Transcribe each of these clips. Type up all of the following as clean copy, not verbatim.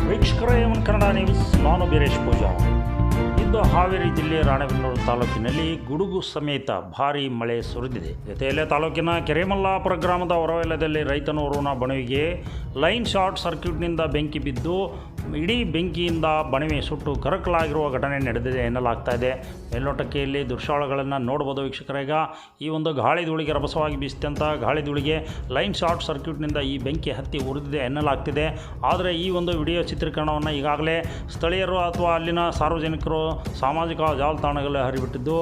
ವೀಕ್ಷಕರೇ, ಎವನ್ ಕನ್ನಡ ನ್ಯೂಸ್, ನಾನು ಬೀರೇಶ್ ಪೂಜಾ. ಇಂದು ಹಾವೇರಿ ಜಿಲ್ಲೆ ರಾಣೆಬೆನ್ನೂರು ತಾಲೂಕಿನಲ್ಲಿ ಗುಡುಗು ಸಮೇತ ಭಾರೀ ಮಳೆ ಸುರಿದಿದೆ. ಜೊತೆಯಲ್ಲೇ ತಾಲೂಕಿನ ಕೆರೆಮಲ್ಲಾಪುರ ಗ್ರಾಮದ ಹೊರವಲಯದಲ್ಲಿ ರೈತನೋರ್ವನ ಬಣವಿಗೆ ಲೈನ್ ಶಾರ್ಟ್ ಸರ್ಕ್ಯೂಟ್ನಿಂದ ಬೆಂಕಿ ಬಿದ್ದು ಇಡೀ ಬೆಂಕಿಯಿಂದ ಬಣವೆ ಸುಟ್ಟು ಕರಕಲಾಗಿರುವ ಘಟನೆ ನಡೆದಿದೆ ಎನ್ನಲಾಗ್ತಾ ಇದೆ. ಮೇಲ್ನೋಟಕ್ಕೆ ಇಲ್ಲಿ ದೃಶ್ಯಾವಳಿಗಳನ್ನು ನೋಡ್ಬೋದು ವೀಕ್ಷಕರೇ. ಈಗ ಈ ಒಂದು ಗಾಳಿ ಧೂಳಿಗೆ ರಭಸವಾಗಿ ಬೀಸಿದಂಥ ಗಾಳಿ ಧೂಳಿಗೆ ಲೈನ್ ಶಾರ್ಟ್ ಸರ್ಕ್ಯೂಟ್ನಿಂದ ಈ ಬೆಂಕಿ ಹತ್ತಿ ಉರಿದಿದೆ ಎನ್ನಲಾಗ್ತಿದೆ. ಆದರೆ ಈ ಒಂದು ವಿಡಿಯೋ ಚಿತ್ರೀಕರಣವನ್ನು ಈಗಾಗಲೇ ಸ್ಥಳೀಯರು ಅಥವಾ ಅಲ್ಲಿನ ಸಾರ್ವಜನಿಕರು ಸಾಮಾಜಿಕ ಜಾಲತಾಣಗಳಲ್ಲಿ ಹರಿಬಿಟ್ಟಿದ್ದು,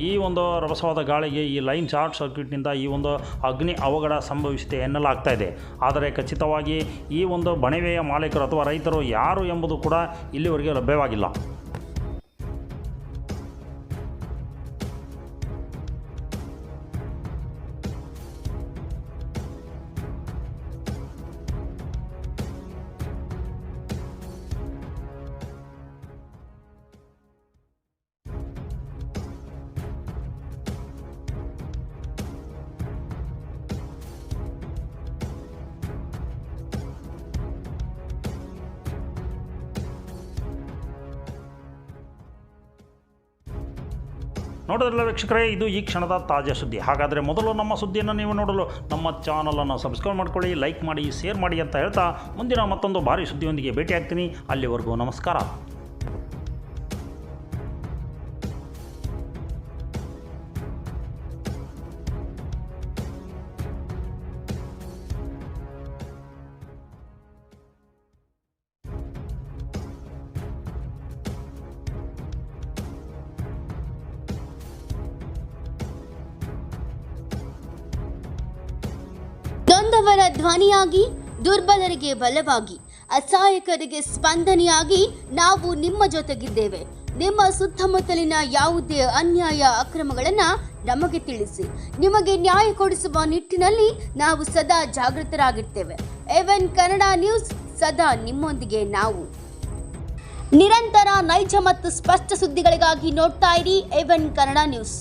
ಈ ಒಂದು ರಭಸವಾದ ಗಾಳಿಗೆ ಈ ಲೈನ್ ಶಾರ್ಟ್ ಸರ್ಕ್ಯೂಟ್ನಿಂದ ಈ ಒಂದು ಅಗ್ನಿ ಅವಘಡ ಸಂಭವಿಸಿದೆ ಎನ್ನಲಾಗ್ತಾ ಇದೆ. ಆದರೆ ಖಚಿತವಾಗಿ ಈ ಒಂದು ಬಣವೆಯ ಮಾಲೀಕರು ಅಥವಾ ರೈತರು ಯಾರು ಎಂಬುದು ಕೂಡ ಇಲ್ಲಿವರೆಗೆ ಲಭ್ಯವಾಗಿಲ್ಲ. ನೋಡಿದ್ರಲ್ಲ ವೀಕ್ಷಕರೇ, ಇದು ಈ ಕ್ಷಣದ ತಾಜಾ ಸುದ್ದಿ. ಹಾಗಾದರೆ ಮೊದಲು ನಮ್ಮ ಸುದ್ದಿಯನ್ನು ನೀವು ನೋಡಲು ನಮ್ಮ ಚಾನಲನ್ನು ಸಬ್ಸ್ಕ್ರೈಬ್ ಮಾಡ್ಕೊಳ್ಳಿ, ಲೈಕ್ ಮಾಡಿ, ಶೇರ್ ಮಾಡಿ ಅಂತ ಹೇಳ್ತಾ ಮುಂದಿನ ಮತ್ತೊಂದು ಭಾರಿ ಸುದ್ದಿಯೊಂದಿಗೆ ಭೇಟಿ ಆಗ್ತೀನಿ. ಅಲ್ಲಿವರೆಗೂ ನಮಸ್ಕಾರ. ನೊಂದವರ ಧ್ವನಿಯಾಗಿ, ದುರ್ಬಲರಿಗೆ ಬಲವಾಗಿ, ಅಸಹಾಯಕರಿಗೆ ಸ್ಪಂದನೆಯಾಗಿ ನಾವು ನಿಮ್ಮ ಜೊತೆಗಿದ್ದೇವೆ. ನಿಮ್ಮ ಸುತ್ತಮುತ್ತಲಿನ ಯಾವುದೇ ಅನ್ಯಾಯ ಅಕ್ರಮಗಳನ್ನು ನಮಗೆ ತಿಳಿಸಿ. ನಿಮಗೆ ನ್ಯಾಯ ಕೊಡಿಸುವ ನಿಟ್ಟಿನಲ್ಲಿ ನಾವು ಸದಾ ಜಾಗೃತರಾಗಿರ್ತೇವೆ. ಎವನ್ ಕನ್ನಡ ನ್ಯೂಸ್, ಸದಾ ನಿಮ್ಮೊಂದಿಗೆ ನಾವು. ನಿರಂತರ ನೈಜ ಮತ್ತು ಸ್ಪಷ್ಟ ಸುದ್ದಿಗಳಿಗಾಗಿ ನೋಡ್ತಾ ಇರಿ ಎವನ್ ಕನ್ನಡ ನ್ಯೂಸ್.